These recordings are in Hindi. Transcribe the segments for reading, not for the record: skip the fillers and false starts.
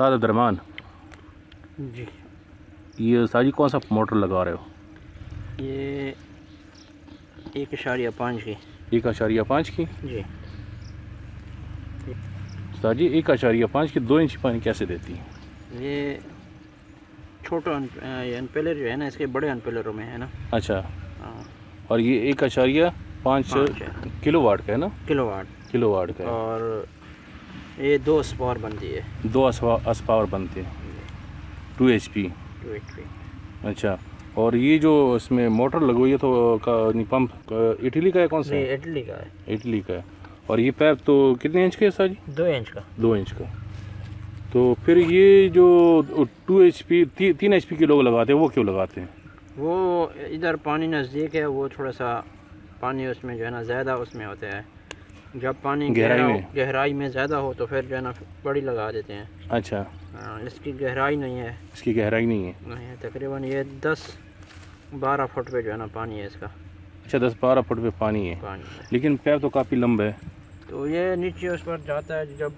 उस्ताद अब्दुर्रहमान जी, ये उस्ताद जी कौन सा मोटर लगा रहे हो? ये 1.5 की। 1.5 की? जी, उस्ताद जी 1.5 की 2 इंच पानी कैसे देती है? ये छोटा ये अनपेलर जो है ना, इसके बड़े अनपेलरों में है ना। अच्छा, हाँ, और ये 1.5 5 है किलो वाट का है ना? किलोवाट। किलो वाट का है। और ये 2 स्पार बनती है। 2 अस्पावर बनते हैं, 2 HP। 2 HP। अच्छा, और ये जो इसमें मोटर लगी हुई है तो पंप इटली का है, कौन सा ये है? इटली का है। इटली का है। और ये पैप तो कितने इंच का है उस्ताद जी? 2 इंच का। 2 इंच का। तो फिर ये जो 2 HP 3 HP के लोग लगाते हैं, वो क्यों लगाते हैं? वो इधर पानी नज़दीक है, वो थोड़ा सा पानी उसमें जो है ना ज़्यादा उसमें होता है। जब पानी गहराई में ज़्यादा हो तो फिर जो है ना बड़ी लगा देते हैं। अच्छा, इसकी गहराई नहीं है। इसकी गहराई नहीं है? नहीं है, तकरीबन ये 10-12 फुट पे जो है ना पानी है इसका। अच्छा, 10-12 फुट पे पानी है। लेकिन पैप तो काफ़ी लंबा है। तो ये नीचे उस पर जाता है, जब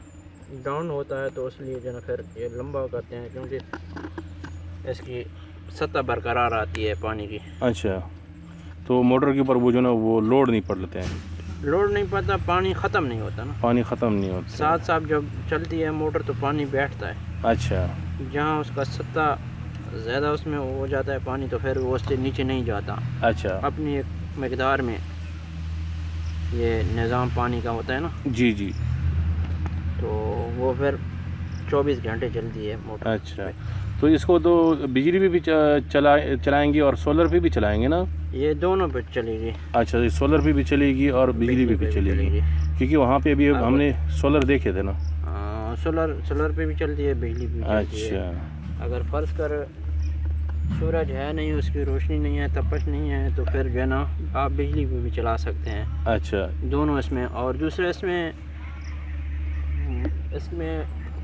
डाउन होता है तो इसलिए जो है ना फिर ये लंबा करते हैं, क्योंकि इसकी सतह बरकरार आती है पानी की। अच्छा, तो मोटर के ऊपर वो जो ना वो लोड नहीं पड़ते हैं? लोड नहीं पड़ता, पानी ख़त्म नहीं होता ना। पानी ख़त्म नहीं होता। साथ साथ जब चलती है मोटर तो पानी बैठता है। अच्छा, जहाँ उसका सतह ज़्यादा उसमें हो जाता है पानी, तो फिर वो उससे नीचे नहीं जाता। अच्छा, अपनी एक मकदार में ये निज़ाम पानी का होता है ना। जी जी। तो वो फिर 24 घंटे चलती है मोटर। अच्छा, तो इसको तो बिजली भी चलाएंगे और सोलर पे भी चलाएंगे ना? ये दोनों पे चलेगी। अच्छा, ये सोलर पे भी चलेगी और बिजली पे भी चलेगी, क्योंकि वहाँ पे अभी हमने सोलर देखे थे ना। सोलर पे भी चलती है, बिजली पे भी चलती है। अच्छा, अगर फ़र्ज़ कर सूरज है नहीं, उसकी रोशनी नहीं है, तपश नहीं है, तो फिर जो है ना आप बिजली पे भी चला सकते हैं। अच्छा, दोनों इसमें। और दूसरा इसमें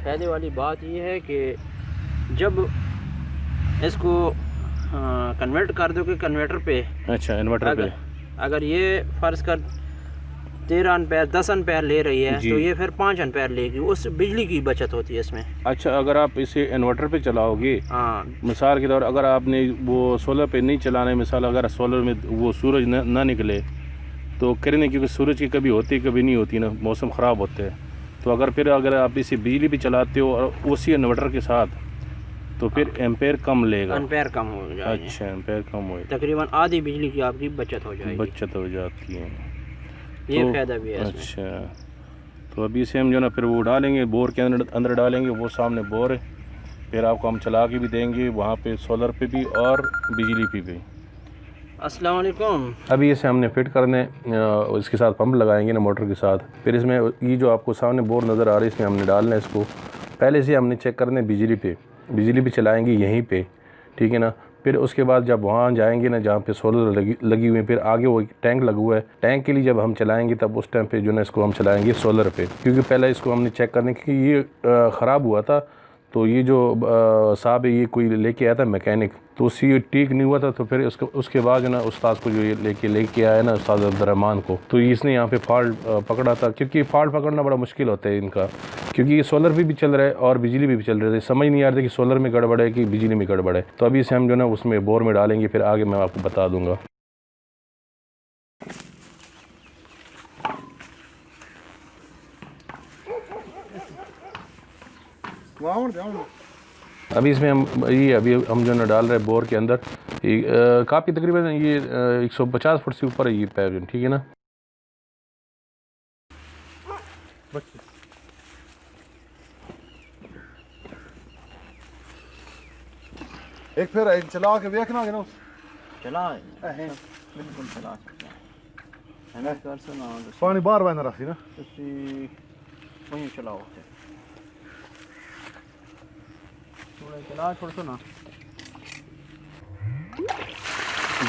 फ़ायदे वाली बात ये है कि जब इसको कन्वर्ट कर दोगे कन्वर्टर पे। अच्छा, इन्वर्टर पे। अगर ये फ़र्ज़ कर 13 एम्पेयर 10 एम्पेयर ले रही है, तो ये फिर 5 एम्पेयर लेगी, उस बिजली की बचत होती है इसमें। अच्छा, अगर आप इसे इन्वर्टर पे चलाओगे, हाँ, मिसाल के तौर अगर आपने वो सोलर पे नहीं चलाना है, मिसाल अगर सोलर में वो सूरज ना निकले तो करने, क्योंकि सूरज की कभी होती कभी नहीं होती ना, मौसम ख़राब होते हैं, तो अगर आप इसे बिजली भी चलाते हो और उसी इन्वर्टर के साथ, तो फिर एम्पेयर कम लेगा। एम्पेयर कम हो जाएगा। अच्छा, एम्पेयर कम हो, तकरीबन आधी बिजली की आपकी बचत हो जाएगी। बचत हो जाती है। ये तो फ़ायदा भी है इसमें। अच्छा, तो अभी से हम जो ना फिर वो डालेंगे, बोर के अंदर डालेंगे, वो सामने बोर है, फिर आपको हम चला के भी देंगे वहाँ पे सोलर पे भी और बिजली पे भी। अस्सलाम वालेकुम। अभी इसे हमने फिट करने इसके साथ पंप लगाएंगे ना मोटर के साथ, फिर इसमें ये जो आपको सामने बोर नज़र आ रही है इसमें हमने डालना है इसको। पहले से हमने चेक करना है बिजली पे चलाएंगे यहीं पे, ठीक है ना। फिर उसके बाद जब वहाँ जाएंगे ना जहाँ पे सोलर लगी हुई है, फिर आगे वो टैंक लगा हुआ है, टैंक के लिए जब हम चलाएंगे तब उस टाइम पे जो ना इसको हम चलाएंगे सोलर पे, क्योंकि पहले इसको हमने चेक करने कि ये ख़राब हुआ था। तो ये जो साहब है ये कोई लेके आया था मैकेनिक, तो उससे ठीक नहीं हुआ था, तो फिर उसके बाद जो ना उस्ताद को जो ये लेके आया ना उस्ताद अब्दुर्रहमान को, तो इसने यहाँ पे फॉल्ट पकड़ा था, क्योंकि फॉल्ट पकड़ना बड़ा मुश्किल होता है इनका, क्योंकि ये सोलर भी चल रहा है और बिजली भी चल रही है, समझ नहीं आ रही कि सोलर में गड़बड़ है कि बिजली में गड़बड़ है। तो अभी से हम जो ना उसमें बोर में डालेंगे, फिर आगे मैं आपको बता दूँगा। अभी इसमें अभी हम जो ना डाल रहे हैं बोर के अंदर, काफ़ी तकरीबन ये 150 फुट से ऊपर है ये पैप, ठीक है ना। एक फिर चला के देखना कि ना चला बिल्कुल चला पानी बार बहना रखी ना वहीं चलाओ, चला छोड़ सो ना।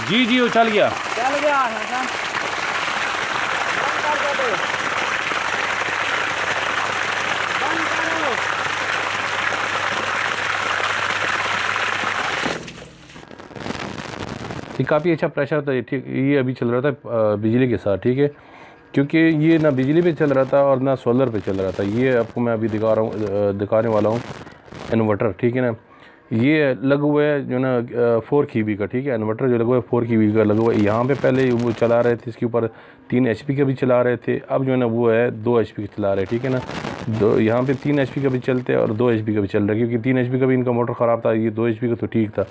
जी जी, वो चल गया। ये काफ़ी अच्छा प्रेशर था, ठीक। ये अभी चल रहा था बिजली के साथ, ठीक है, क्योंकि ये ना बिजली पे चल रहा था और ना सोलर पे चल रहा था। ये आपको मैं अभी दिखाने वाला हूँ। इन्वर्टर, ठीक है ना। ये लगा हुआ है जो ना 4 kV का, ठीक है। इन्वर्टर जो लगा हुआ है 4 kV का लगा हुआ है। यहाँ पे पहले वो चला रहे थे, इसके ऊपर 3 HP का भी चला रहे थे, अब जो है ना वो है 2 HP का चला रहे, ठीक है ना। यहाँ पे 3 HP का भी चलते हैं और 2 HP का भी चल रहा है, क्योंकि 3 HP का भी इनका मोटर ख़राब था, ये 2 HP का तो ठीक था।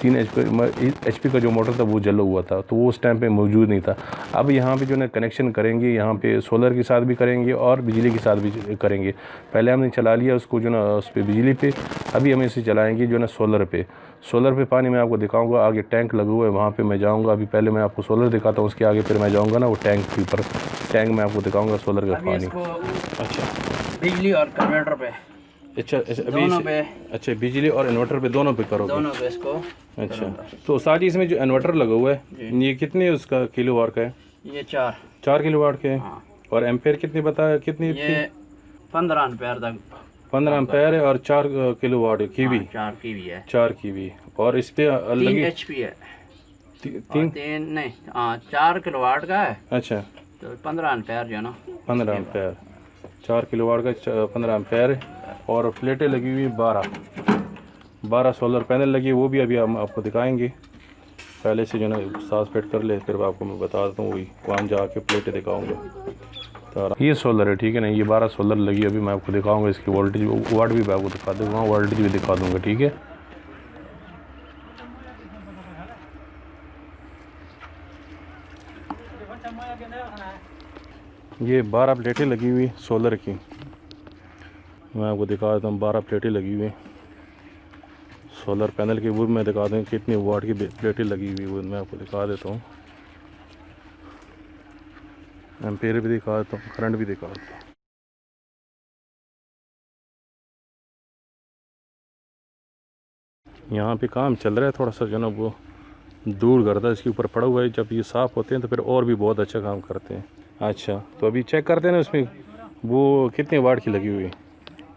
3 HP का जो मोटर था वो जला हुआ था, तो वो उस टाइम पे मौजूद नहीं था। अब यहाँ पे जो है कनेक्शन करेंगे, यहाँ पे सोलर के साथ भी करेंगे और बिजली के साथ भी करेंगे। पहले हमने चला लिया उसको जो ना उस पर बिजली पे, अभी हम इसे चलाएँगे जो ना सोलर पे। सोलर पे पानी मैं आपको दिखाऊंगा, आगे टैंक लगा हुआ है वहाँ पे मैं जाऊंगा। अभी पहले मैं आपको सोलर दिखाता हूँ, उसके आगे फिर मैं जाऊंगा ना वो टैंक के ऊपर, टैंक में आपको दिखाऊंगा सोलर का पानी। अच्छा, बिजली और कन्वर्टर पे। अच्छा अभी दोनों पे। अच्छा, बिजली और इन्वर्टर पे दोनों पे करोगे? दोनों पे इसको। अच्छा, तो साथ ही इसमें जो इन्वर्टर लगा हुआ है ये कितने उसका किलोवाट का है? ये 4 किलोवाट के है। हाँ। और एम्पेयर कितनी बताया, कितनी? ये 15 एम्पेयर तक 15 एम्पेयर है और 4 किलोवाट कीवी। 4 कीवी है। 4 कीवी। और इस पे 3 HP है। 3 नहीं, 4 किलोवाट का है। अच्छा, तो 15 एम्पेयर जो है ना, 15 एम्पेयर, 4 किलोवाट का 15 एम्पेयर है। और प्लेटें लगी हुई 12 सोलर पैनल लगी, वो भी अभी हम आपको दिखाएंगे। पहले से जो है ना सांस फिट कर ले, फिर आपको मैं बता देता हूँ, वही वहाँ जाके प्लेटें दिखाऊंगा। ये सोलर है, ठीक है ना, ये 12 सोलर लगी, अभी मैं आपको दिखाऊंगा। इसकी वोल्टेज वाट भी मैं आपको दिखा दूँगा, वहाँ वोल्टेज भी दिखा दूँगा, ठीक है। ये 12 प्लेटें लगी हुई सोलर की, मैं आपको दिखा देता हूँ। 12 प्लेटें लगी हुई सोलर पैनल की, वो मैं दिखा दूँ कितनी वाट की प्लेटें लगी हुई, वो मैं आपको दिखा देता हूँ। एम्पेयर भी दिखा देता हूँ, करंट भी दिखा देता हूँ। यहाँ पे काम चल रहा है थोड़ा सा जो ना वो दूर करता इसके ऊपर पड़ा हुआ है, जब ये साफ़ होते हैं तो फिर और भी बहुत अच्छा काम करते हैं। अच्छा, तो अभी चेक करते हैं ना उसमें वो कितने वाट की लगी हुई है,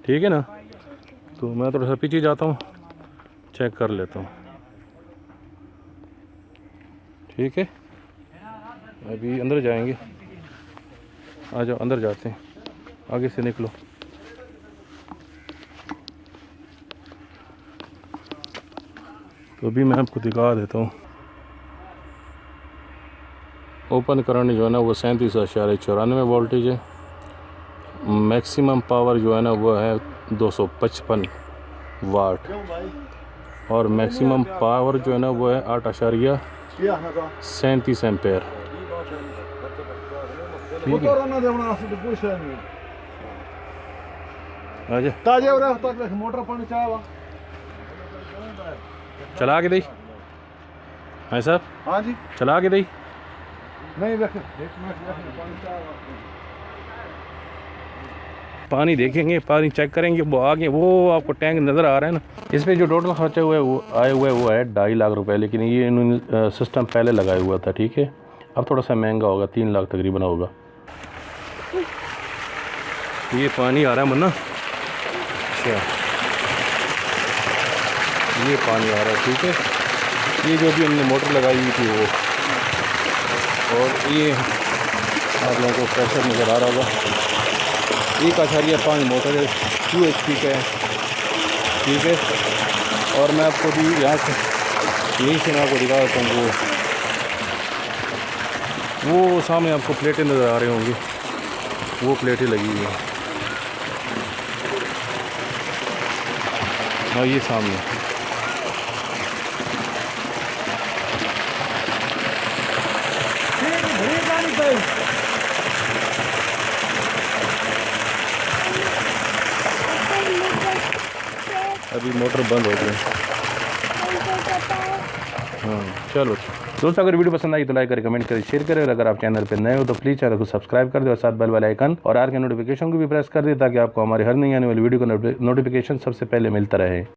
ठीक है ना। तो मैं थोड़ा सा पीछे जाता हूँ, चेक कर लेता हूँ, ठीक है। अभी अंदर जाएंगे, आ जाओ अंदर जाते हैं, आगे से निकलो। तो अभी मैं आपको दिखा देता हूँ। ओपन करंट जो है ना वो 37.94 वोल्टेज है। मैक्सिमम पावर जो है ना वो है 255 वाट। और मैक्सिमम पावर जो है ना वो है 8.37 एम्पेयर। मोटर पानी चाहवा चला के दई है साहब? हाँ जी, चला के दई नहीं पानी देखेंगे, पानी चेक करेंगे, वो आगे वो आपको टैंक नज़र आ रहा है ना। इस पर जो टोटल खर्चा हुआ है वो आए हुआ है वो है 2.5 लाख रुपए, लेकिन ये इन्होंने सिस्टम पहले लगाया हुआ था, ठीक है। अब थोड़ा सा महंगा होगा, 3 लाख तकरीबन होगा। ये पानी आ रहा है मुन्ना, अच्छा ये पानी आ रहा है, ठीक है। ये जो भी हमने मोटर लगाई हुई थी वो, और ये आप लोगों को प्रेशर नज़र आ रहा होगा, 1.5 मोटर है, 2 HP का है, ठीक है। और मैं आपको भी यहाँ से यहीं से मैं आपको दिखा देता हूँ, वो सामने आपको प्लेटें नज़र आ रहे होंगे, वो प्लेटें लगी हुई हैं, हाँ ये सामने। अभी मोटर बंद हो गई। हाँ चलो दोस्तों, अगर वीडियो पसंद आई तो लाइक करें, कमेंट करें, शेयर करें। और अगर आप चैनल पर नए हो तो प्लीज़ चैनल को सब्सक्राइब कर दो और साथ बेल वाला आइकन और आर के नोटिफिकेशन को भी प्रेस कर दे, ताकि आपको हमारी हर नई आने वाली वीडियो का नोटिफिकेशन सबसे पहले मिलता रहे।